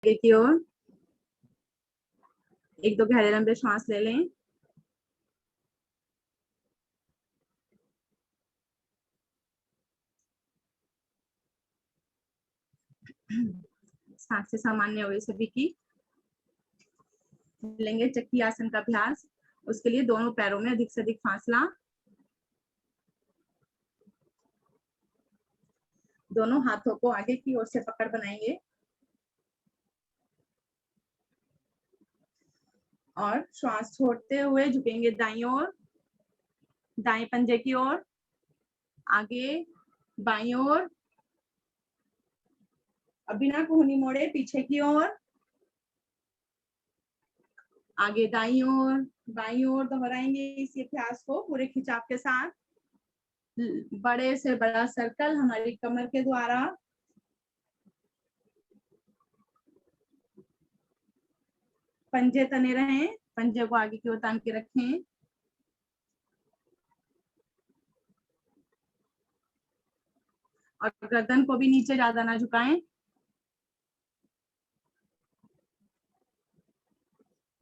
आगे की ओर। एक दो गहरे लंबे श्वास ले लें। सांसें सामान्य हो गई सभी की। लेंगे चक्की आसन का अभ्यास। उसके लिए दोनों पैरों में अधिक से अधिक फासला। दोनों हाथों को आगे की ओर से पकड़ बनाएंगे और श्वास छोड़ते हुए झुकेंगे दाईं ओर, दाएं पंजे की ओर, आगे बाईं ओर। अब बिना कोहनी मोड़े पीछे की ओर, आगे दाईं ओर, बाईं ओर दोहराएंगे इस अभ्यास को पूरे खिंचाव के साथ। बड़े से बड़ा सर्कल हमारी कमर के द्वारा। पंजे तने रहें, पंजे को आगे की ओर तान के रखें। और गर्दन को भी नीचे ज्यादा ना झुकाएं।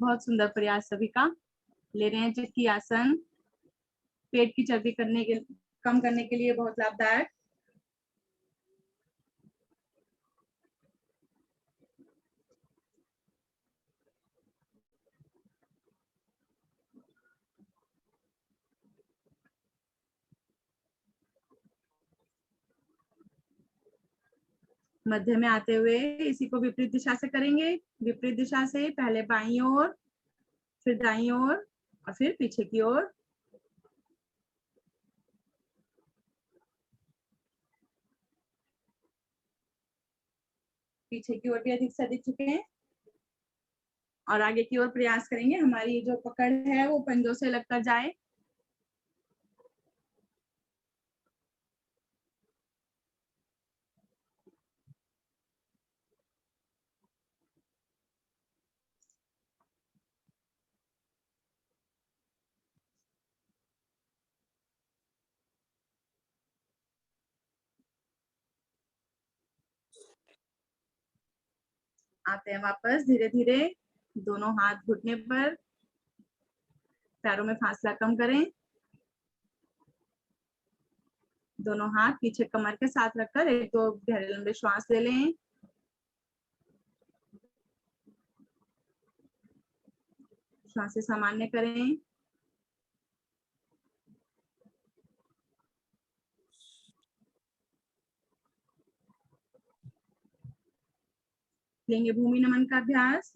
बहुत सुंदर प्रयास सभी का। ले रहे हैं चक्की आसन। पेट की चर्बी कम करने के लिए बहुत लाभदायक। मध्य में आते हुए इसी को विपरीत दिशा से करेंगे। विपरीत दिशा से पहले बाईं ओर, फिर दाईं ओर और फिर पीछे की ओर। पीछे की ओर भी अधिक से अधिक झुकें और आगे की ओर प्रयास करेंगे हमारी जो पकड़ है वो पंजों से लगकर जाए। आते हैं वापस धीरे धीरे। दोनों हाथ घुटने पर, पैरों में फासला कम करें। दोनों हाथ पीछे कमर के साथ रखकर एक दो गहरे लंबे श्वास ले लें। श्वासें सामान्य करें। लेंगे भूमि नमन का अभ्यास।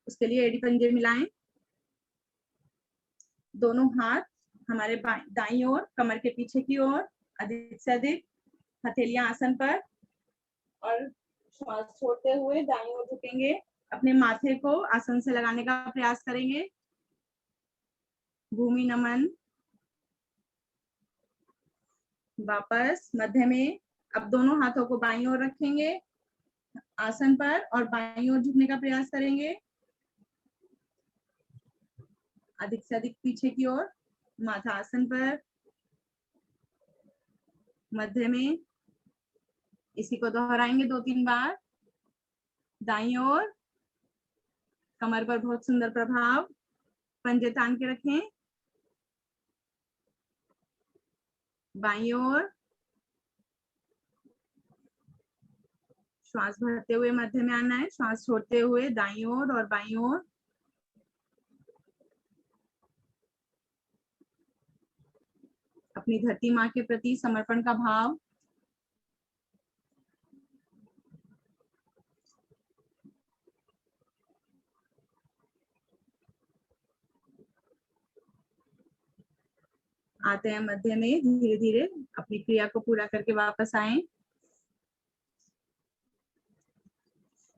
उसके लिए एड़ी पंजे मिलाएं। दोनों हाथ हमारे दाईं ओर, कमर के पीछे की ओर, अधिक से अधिक हथेलियां आसन पर। और श्वास छोड़ते हुए दाईं ओर झुकेंगे। अपने माथे को आसन से लगाने का प्रयास करेंगे। भूमि नमन। वापस मध्य में। अब दोनों हाथों को बाईं ओर रखेंगे आसन पर और बाईं ओर झुकने का प्रयास करेंगे। अधिक से अधिक पीछे की ओर, माथा आसन पर, मध्य में। इसी को दोहराएंगे 2-3 बार। दाईं ओर, कमर पर बहुत सुंदर प्रभाव। पंजे तान के रखें। बाईं ओर, श्वास भरते हुए मध्य में आना है, श्वास छोड़ते हुए दाईं ओर और बाईं ओर। अपनी धरती माँ के प्रति समर्पण का भाव। आते हैं मध्य में, धीरे धीरे अपनी क्रिया को पूरा करके वापस आए।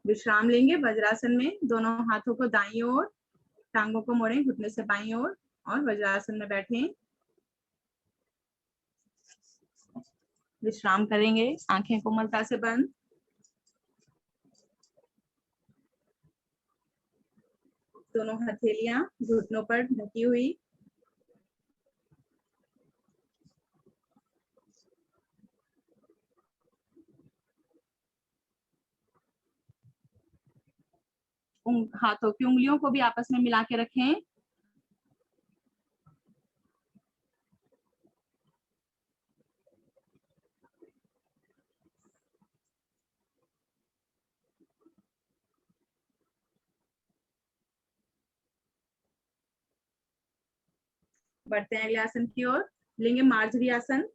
विश्राम लेंगे वज्रासन में। दोनों हाथों को दाईं ओर, टांगों को मोड़ें घुटने से बाईं ओर और वज्रासन में बैठें। विश्राम करेंगे, आंखें कोमलता से बंद। दोनों हथेलियां घुटनों पर ढकी हुई। हाथों की उंगलियों को भी आपस में मिला के रखें। बढ़ते हैं अगले आसन की ओर, लेंगे मार्जरी आसन।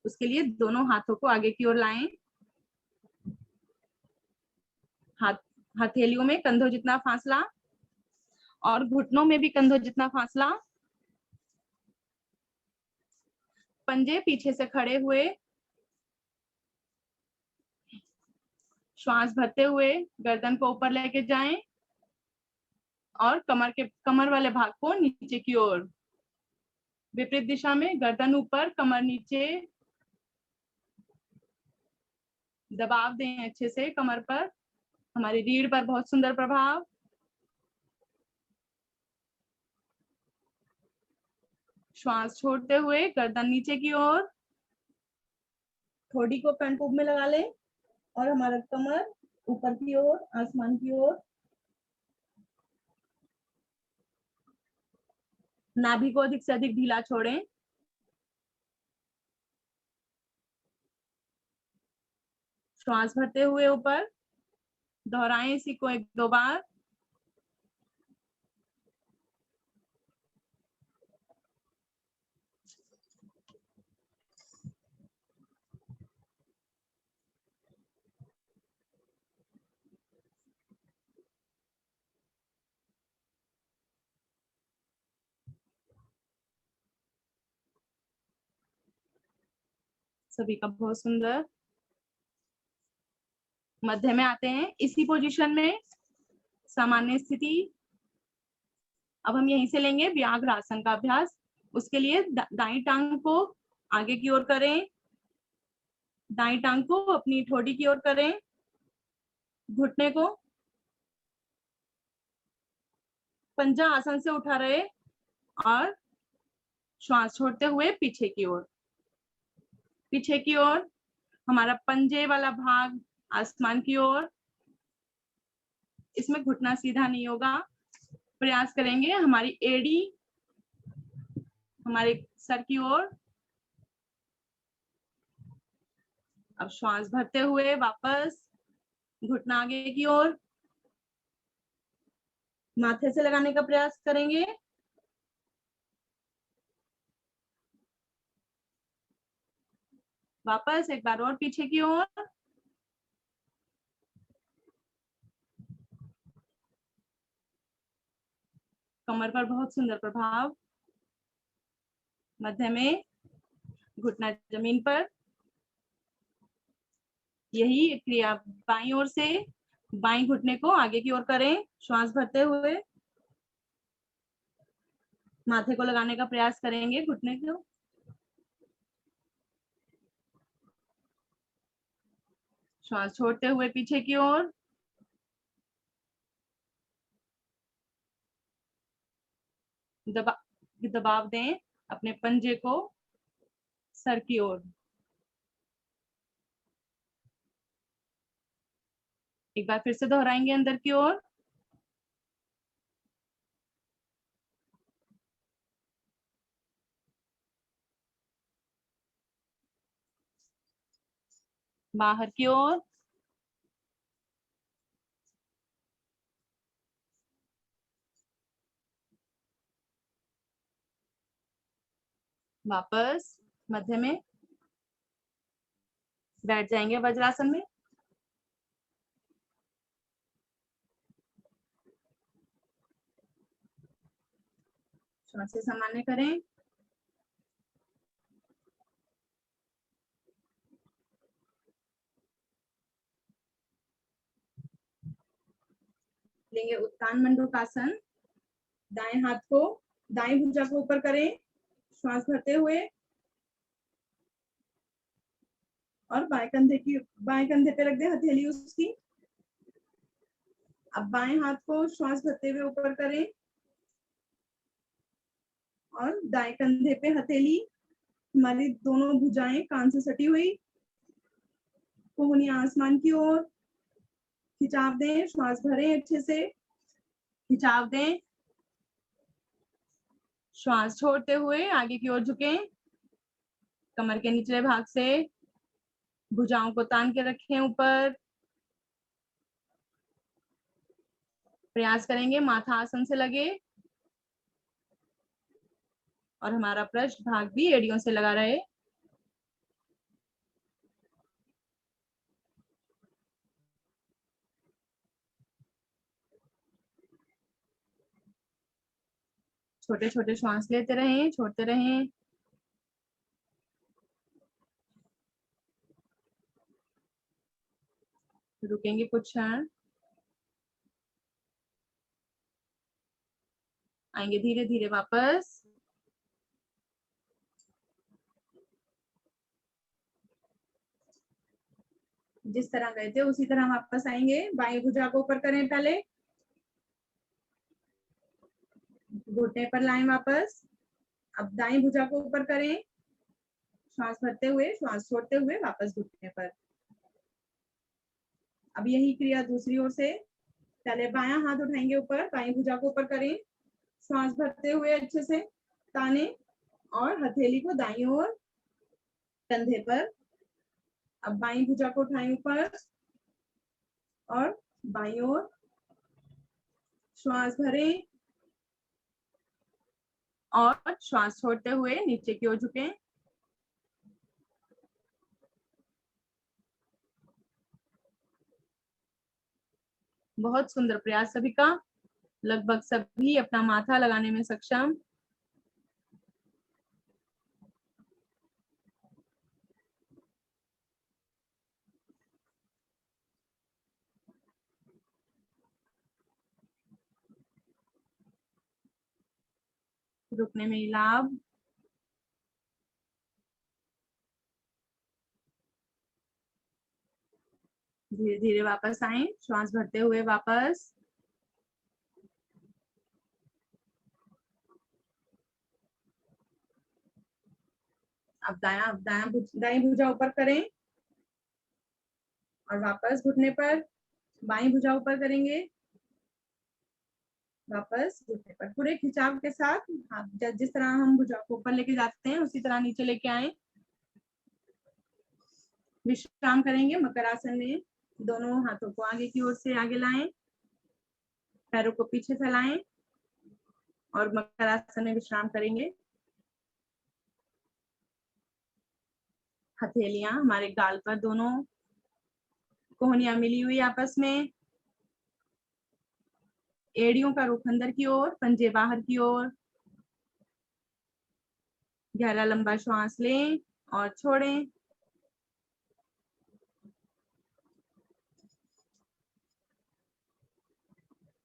उसके लिए दोनों हाथों को आगे की ओर लाएं, हथेलियों में कंधों जितना फासला और घुटनों में भी कंधों जितना फासला। पंजे पीछे से खड़े हुए, श्वास भरते हुए गर्दन को ऊपर लेके जाएं और कमर वाले भाग को नीचे की ओर, विपरीत दिशा में गर्दन ऊपर कमर नीचे। दबाव दें अच्छे से कमर पर, हमारी रीढ़ पर बहुत सुंदर प्रभाव। श्वास छोड़ते हुए गर्दन नीचे की ओर, ठोड़ी को फ्रंट पूब में लगा लें और हमारा कमर ऊपर की ओर, आसमान की ओर। नाभि को अधिक से अधिक ढीला छोड़ें। श्वास भरते हुए ऊपर, दोहराएं इसी को 1-2 बार। सभी का बहुत सुंदर। मध्य में आते हैं, इसी पोजीशन में सामान्य स्थिति। अब हम यहीं से लेंगे व्याघ्र आसन का अभ्यास। उसके लिए दाईं टांग को आगे की ओर करें, दाईं टांग को अपनी ठोड़ी की ओर करें, घुटने को पंजा आसन से उठा रहे और श्वास छोड़ते हुए पीछे की ओर, पीछे की ओर। हमारा पंजे वाला भाग आसमान की ओर, इसमें घुटना सीधा नहीं होगा। प्रयास करेंगे हमारी एड़ी हमारे सर की ओर। अब श्वास भरते हुए वापस घुटना आगे की ओर, माथे से लगाने का प्रयास करेंगे। वापस एक बार और पीछे की ओर। कमर पर बहुत सुंदर प्रभाव। मध्य में, घुटना जमीन पर। यही क्रिया बाईं ओर से बाईं घुटने को आगे की ओर करें, श्वास भरते हुए माथे को लगाने का प्रयास करेंगे घुटने को। श्वास छोड़ते हुए पीछे की ओर। दबाव दें अपने पंजे को सर की ओर। एक बार फिर से दोहराएंगे अंदर की ओर। बाहर की ओर। वापस मध्य में बैठ जाएंगे वज्रासन में। श्वास से सामान्य करें। लेंगे उत्तान मंडूकासन। दाएं हाथ को दाएं भुजा को ऊपर करें, श्वास भरते हुए और बाएं कंधे पे रख दें हथेली उसकी। अब बाएं हाथ को श्वास भरते हुए ऊपर करें और दाएं कंधे पे हथेली, हमारी दोनों भुजाएं कान से सटी हुई, कोहनी आसमान की ओर। खिंचाव दें, श्वास भरें अच्छे से खिंचाव दें, श्वास छोड़ते हुए आगे की ओर झुकें, कमर के निचले भाग से भुजाओं को तान के रखें ऊपर। प्रयास करेंगे माथा आसन से लगे और हमारा पृष्ठ भाग भी एड़ियों से लगा रहे। छोटे छोटे श्वास लेते रहें, छोड़ते रहें। रुकेंगे कुछ क्षण, आएंगे धीरे धीरे वापस। जिस तरह गए थे उसी तरह वापस आएंगे। बाएं भुजा को ऊपर करें, पहले घुटने पर लाएं वापस। अब दाएं भुजा को ऊपर करें, श्वास भरते हुए, श्वास छोड़ते हुए वापस घुटने पर। अब यही क्रिया दूसरी ओर से। पहले बायां हाथ उठाएंगे ऊपर, बाएं भुजा को ऊपर करें, श्वास भरते हुए अच्छे से ताने और हथेली को दाईं ओर कंधे पर। अब बाईं भुजा को उठाएं ऊपर और बाईं ओर श्वास भरें और श्वास छोड़ते हुए नीचे की ओर झुकें। बहुत सुंदर प्रयास सभी का। लगभग सभी अपना माथा लगाने में सक्षम। रुकने में लाभ। धीरे धीरे वापस आए, श्वास भरते हुए वापस। अब दाएं भुजा ऊपर करें और वापस घुटने पर। बाईं भुजा ऊपर करेंगे, वापस घुटने पर। पूरे खिंचाव के साथ हाथ जिस तरह हम भुजा को ऊपर लेके जाते हैं उसी तरह नीचे लेके आए। विश्राम करेंगे मकर आसन में। दोनों हाथों को आगे की ओर से आगे लाएं, पैरों को पीछे फैलाएं और मकर आसन में विश्राम करेंगे। हथेलियां हमारे गाल पर, दोनों कोहनियां मिली हुई आपस में। एड़ियों का रुख अंदर की ओर, पंजे बाहर की ओर। गहरा लंबा श्वास लें और छोड़ें।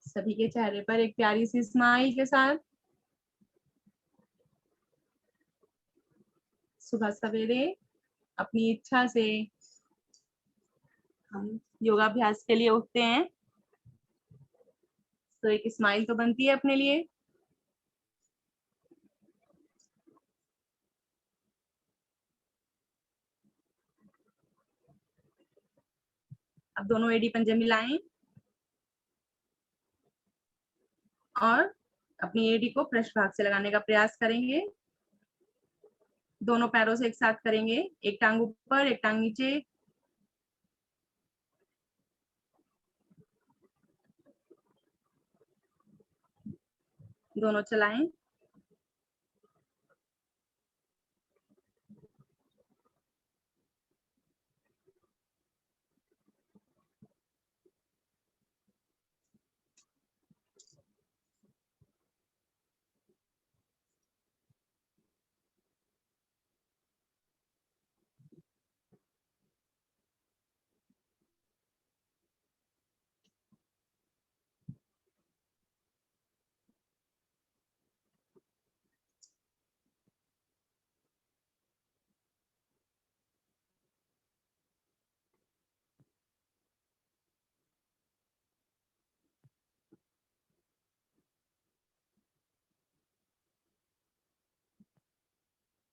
सभी के चेहरे पर एक प्यारी सी स्माइल के साथ सुबह सवेरे अपनी इच्छा से हम योगाभ्यास के लिए उठते हैं तो एक स्माइल तो बनती है अपने लिए। अब दोनों एड़ी पंजे मिलाएं और अपनी एड़ी को पृष्ठ भाग से लगाने का प्रयास करेंगे। दोनों पैरों से एक साथ करेंगे, एक टांग ऊपर एक टांग नीचे। दोनों चलाएं।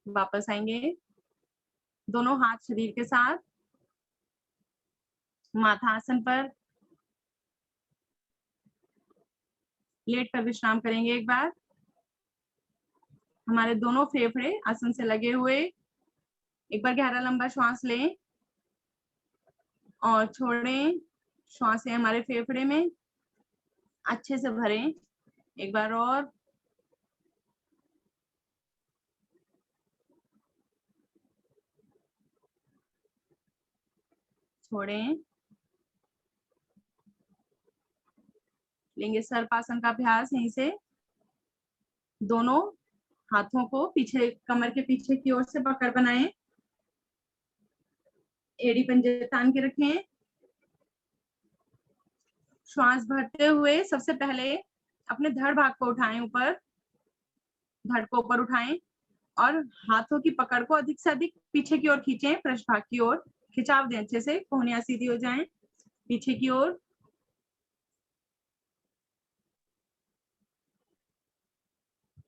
वापस आएंगे, दोनों हाथ शरीर के साथ माथा आसन पर। लेट कर विश्राम करेंगे एक बार। हमारे दोनों फेफड़े आसन से लगे हुए। एक बार गहरा लंबा श्वास लें और छोड़ें। श्वास है हमारे फेफड़े में, अच्छे से भरें। एक बार और। छोड़ें। लेंगे सर्पासन का अभ्यास यहीं से। दोनों हाथों को पीछे, कमर के पीछे की ओर से पकड़ बनाएं। एड़ी पंजे तान के रखें। श्वास भरते हुए सबसे पहले अपने धड़ भाग को उठाएं ऊपर, धड़ को ऊपर उठाएं और हाथों की पकड़ को अधिक से अधिक पीछे की ओर खींचें, पृष्ठ भाग की ओर खिंचाव दें अच्छे से, कोहनियां सीधी हो जाएं पीछे की ओर।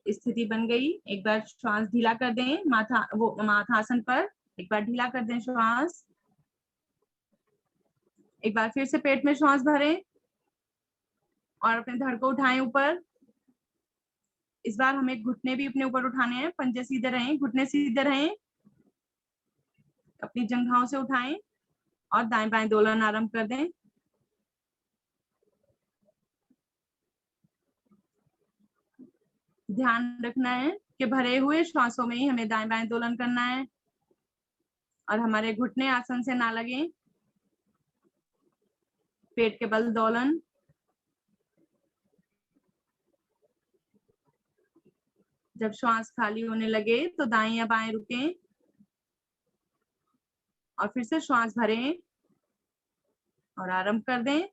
स्थिति बन गई। एक बार श्वास ढीला कर दें, माथासन पर एक बार ढीला कर दें श्वास। एक बार फिर से पेट में श्वास भरें और अपने धड़ को उठाएं ऊपर। इस बार हमें घुटने भी अपने ऊपर उठाने हैं, पंजे सीधे रहें, घुटने सीधे रहें। अपनी जंघाओं से उठाएं और दाएं बाएं दोलन आरंभ कर दें। ध्यान रखना है कि भरे हुए श्वासों में ही हमें दाएं बाएं दोलन करना है और हमारे घुटने आसन से ना लगे। पेट के बल दोलन। जब श्वास खाली होने लगे तो दाएं या बाएं रुकें और फिर से श्वास भरें और आरंभ कर दें।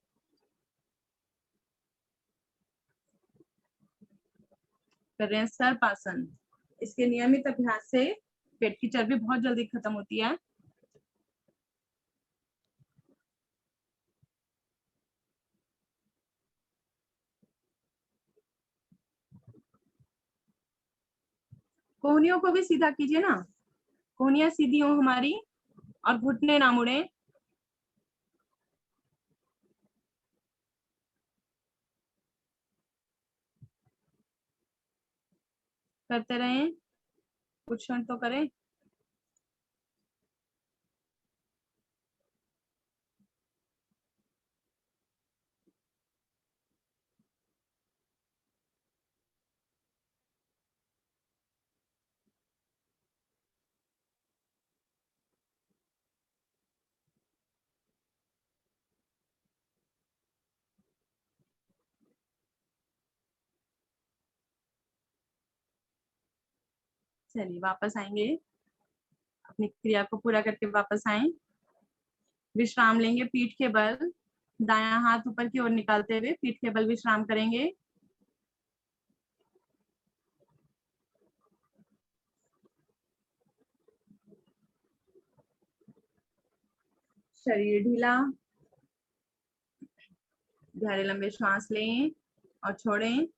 कर रहे हैं सर्पासन। इसके नियमित अभ्यास से पेट की चर्बी बहुत जल्दी खत्म होती है। कोहनियों को भी सीधा कीजिए ना, कोहनियां सीधी हो हमारी और घुटने ना मुड़े। करते रहें, कुछ क्षण तो करें। चलिए वापस आएंगे, अपनी क्रिया को पूरा करके वापस आए। विश्राम लेंगे पीठ के बल, दायां हाथ ऊपर की ओर निकालते हुए पीठ के बल विश्राम करेंगे। शरीर ढीला। गहरे लंबे श्वास लें और छोड़ें।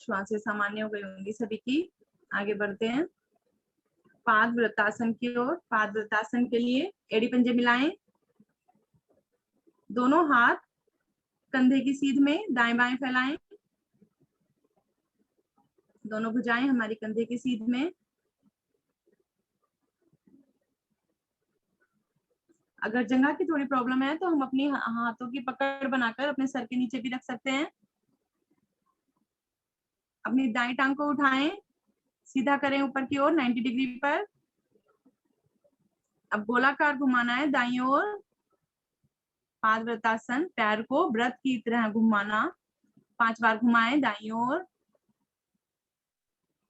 श्वासें सामान्य हो गई होंगी सभी की। आगे बढ़ते हैं पाद वृत्तासन की ओर। पाद वृत्तासन के लिए एड़ी पंजे मिलाएं, दोनों हाथ कंधे की सीध में दाएं बाएं फैलाएं, दोनों भुजाएं हमारी कंधे की सीध में। अगर जंघा की थोड़ी प्रॉब्लम है तो हम अपनी हाथों की पकड़ बनाकर अपने सर के नीचे भी रख सकते हैं। अपनी दाईं टांग को उठाएं, सीधा करें ऊपर की ओर 90 डिग्री पर। अब गोलाकार घुमाना है दाईं ओर। पाद वृत्तासन, पैर को व्रत की तरह घुमाना। 5 बार घुमाएं दाईं ओर,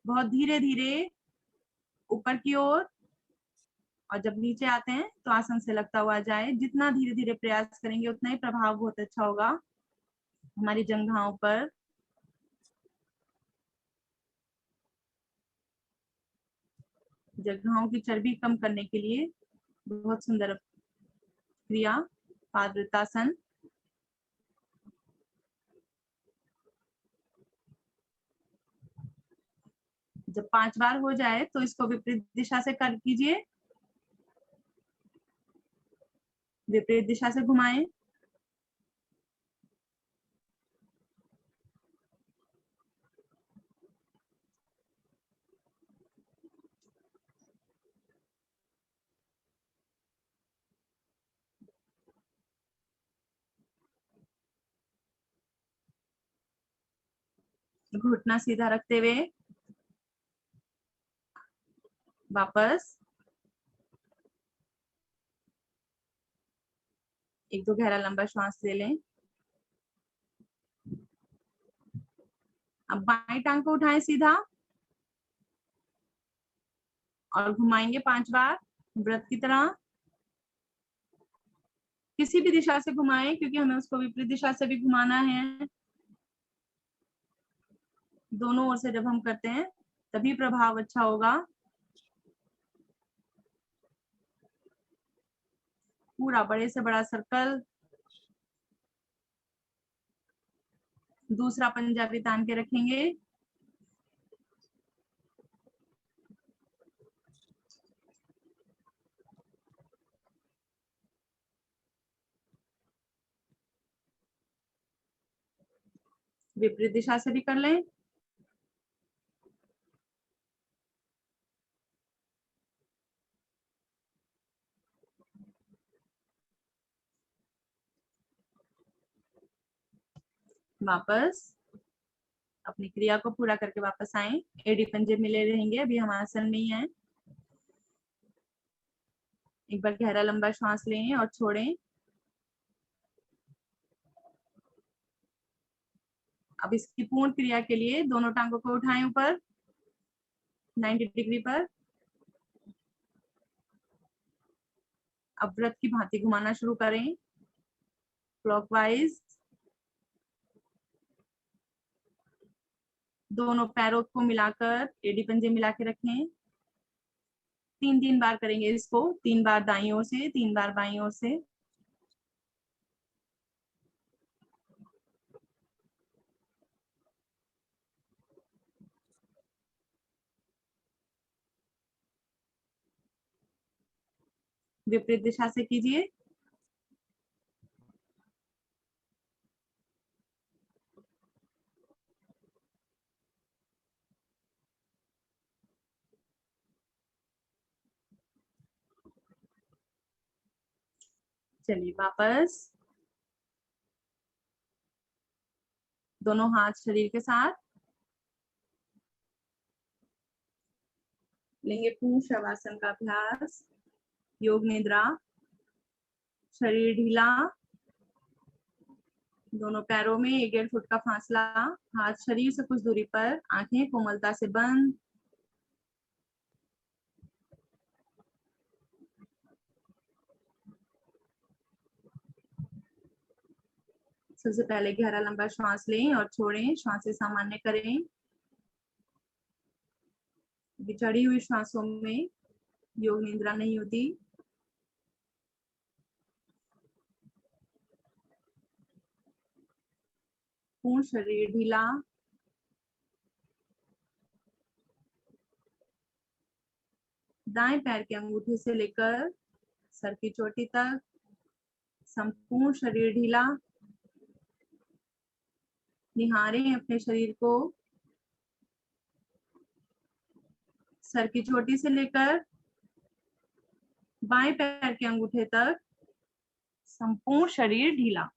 बहुत धीरे धीरे ऊपर की ओर। और जब नीचे आते हैं तो आसन से लगता हुआ जाए। जितना धीरे धीरे प्रयास करेंगे उतना ही प्रभाव बहुत अच्छा होगा हमारी जंघाओं पर। जगहों की चर्बी कम करने के लिए बहुत सुंदर क्रिया पादवृत्तासन। जब 5 बार हो जाए तो इसको विपरीत दिशा से कर कीजिए, विपरीत दिशा से घुमाएं। घुटना सीधा रखते हुए वापस। एक दो गहरा लंबा श्वास ले लें। अब बाएं टांग को उठाएं सीधा और घुमाएंगे 5 बार व्रत की तरह। किसी भी दिशा से घुमाएं क्योंकि हमें उसको विपरीत दिशा से भी घुमाना है। दोनों ओर से जब हम करते हैं तभी प्रभाव अच्छा होगा। पूरा बड़े से बड़ा सर्कल। दूसरा पंजा भी तान के रखेंगे। विपरीत दिशा से भी कर लें। वापस अपनी क्रिया को पूरा करके वापस आए। एड़ी पंजे मिले रहेंगे, अभी हम आसन में ही हैं। एक बार गहरा लंबा श्वास लें और छोड़ें। अब इसकी पूर्ण क्रिया के लिए दोनों टांगों को उठाएं ऊपर 90 डिग्री पर। अब व्रत की भांति घुमाना शुरू करें क्लॉकवाइज। दोनों पैरों को मिलाकर एड़ी पंजे मिला के रखें। 3 बार करेंगे इसको, 3 बार दाईं ओर से, 3 बार बाईं ओर से। विपरीत दिशा से कीजिए। चलिए वापस। दोनों हाथ शरीर के साथ लेंगे पूर्ण शवासन का अभ्यास। योग निद्रा। शरीर ढीला। दोनों पैरों में 1.5 फुट का फासला। हाथ शरीर से कुछ दूरी पर, आंखें कोमलता से बंद। सबसे पहले गहरा लंबा श्वास लें और छोड़ें, श्वासें सामान्य करें। चढ़ी हुई श्वासों में योग निद्रा नहीं होती। पूर्ण शरीर ढीला। दाएं पैर के अंगूठे से लेकर सर की चोटी तक संपूर्ण शरीर ढीला। निहारें अपने शरीर को। सर की चोटी से लेकर बाएं पैर के अंगूठे तक संपूर्ण शरीर ढीला।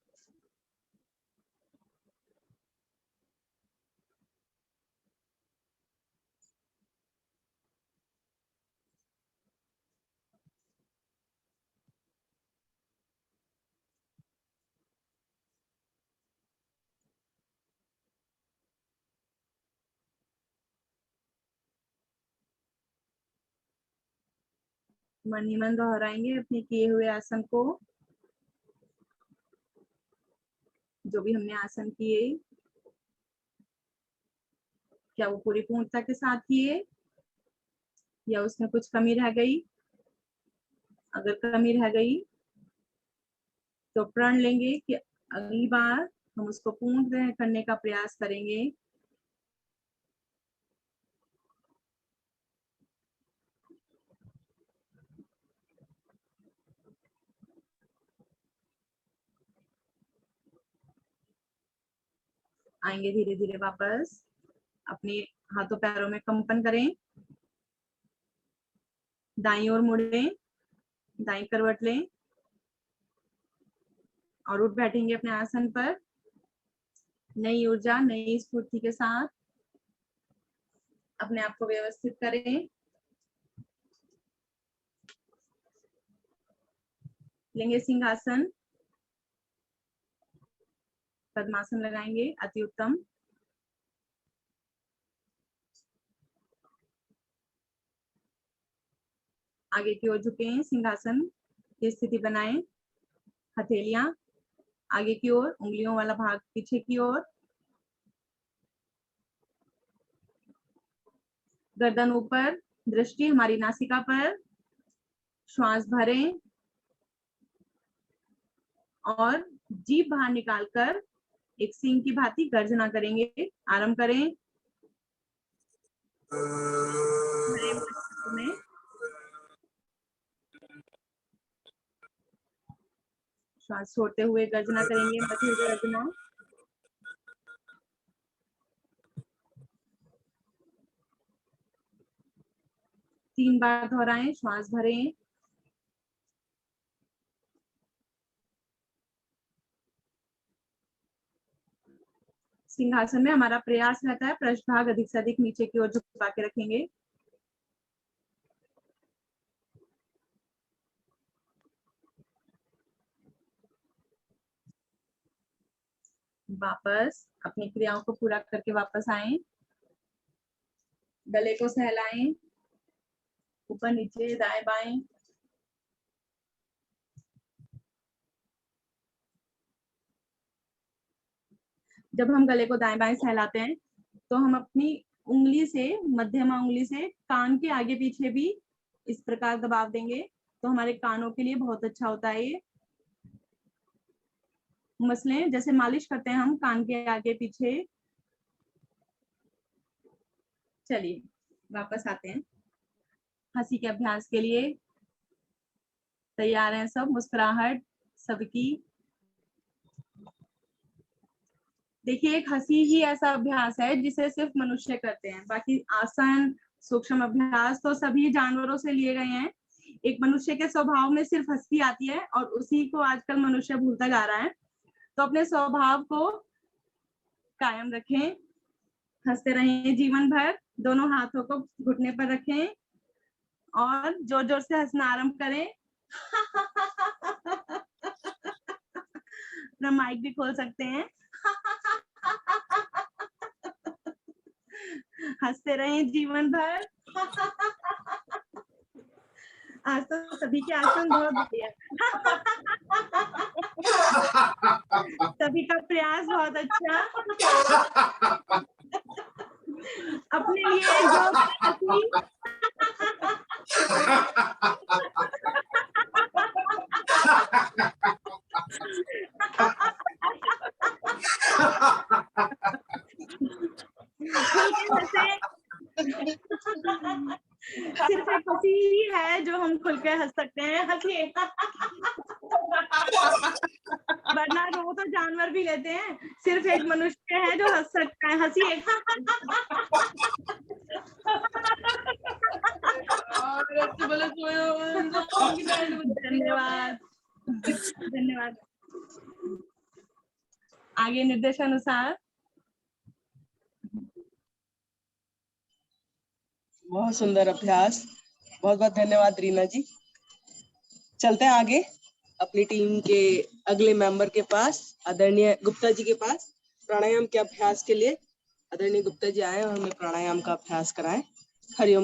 मन ही मन दोहराएंगे अपने किए हुए आसन को। जो भी हमने आसन किए, क्या वो पूरी पूर्णता के साथ किए? या उसमें कुछ कमी रह गई। अगर कमी रह गई तो प्रण लेंगे कि अगली बार हम उसको पूर्ण करने का प्रयास करेंगे। आएंगे धीरे धीरे वापस, अपने हाथों पैरों में कंपन करें, दाईं ओर मुड़ें, दाईं करवट लें और उठ बैठेंगे अपने आसन पर। नई ऊर्जा, नई स्फूर्ति के साथ अपने आप को व्यवस्थित करें। लेंगे सिंहासन, पद्मासन लगाएंगे, अति उत्तम। आगे की ओर झुकें, सिंहासन की स्थिति बनाएं, हथेलियां आगे की ओर, उंगलियों वाला भाग पीछे की ओर, गर्दन ऊपर, दृष्टि हमारी नासिका पर। श्वास भरें और जीभ बाहर निकालकर एक सिंह की भांति गर्जना करेंगे। आरंभ करें। श्वास छोड़ते हुए गर्जना करेंगे, मधुर गर्जना। तीन बार दोहराएं, श्वास भरें। सिंहासन में हमारा प्रयास रहता है पृष्ठभाग अधिक से अधिक नीचे की ओर झुका के रखेंगे। वापस अपनी क्रियाओं को पूरा करके वापस आएं। गले को सहलाएं, ऊपर नीचे दाएं बाएं। जब हम गले को दाएं बाएं सहलाते हैं तो हम अपनी उंगली से, मध्यमा उंगली से कान के आगे पीछे भी इस प्रकार दबाव देंगे तो हमारे कानों के लिए बहुत अच्छा होता है ये। मसलें जैसे मालिश करते हैं हम कान के आगे पीछे। चलिए वापस आते हैं हंसी के अभ्यास के लिए। तैयार हैं सब? मुस्कुराहट सबकी। देखिए, एक हंसी ही ऐसा अभ्यास है जिसे सिर्फ मनुष्य करते हैं, बाकी आसन सूक्ष्म अभ्यास तो सभी जानवरों से लिए गए हैं। एक मनुष्य के स्वभाव में सिर्फ हंसी आती है और उसी को आजकल मनुष्य भूलता जा रहा है। तो अपने स्वभाव को कायम रखें, हंसते रहें जीवन भर। दोनों हाथों को घुटने पर रखें और जोर जोर से हंसना आरंभ करें। अपना माइक भी खोल सकते हैं। हंसते रहें जीवन भर। आज तो सभी के आसन बहुत बढ़िया। सभी का प्रयास बहुत अच्छा। अपने लिए जो हंसी सिर्फ एक हंसी ही है जो हम खुल के हंस सकते हैं। हंसिए। वरना रो तो जानवर भी लेते हैं, सिर्फ एक मनुष्य है जो हंस सकता है। हंसिए। धन्यवाद, धन्यवाद। आगे निर्देशानुसार। बहुत सुंदर अभ्यास, बहुत बहुत धन्यवाद रीना जी। चलते हैं आगे अपनी टीम के अगले मेंबर के पास, आदरणीय गुप्ता जी के पास, प्राणायाम के अभ्यास के लिए। आदरणीय गुप्ता जी आए और हमें प्राणायाम का अभ्यास कराएं। हरिओम।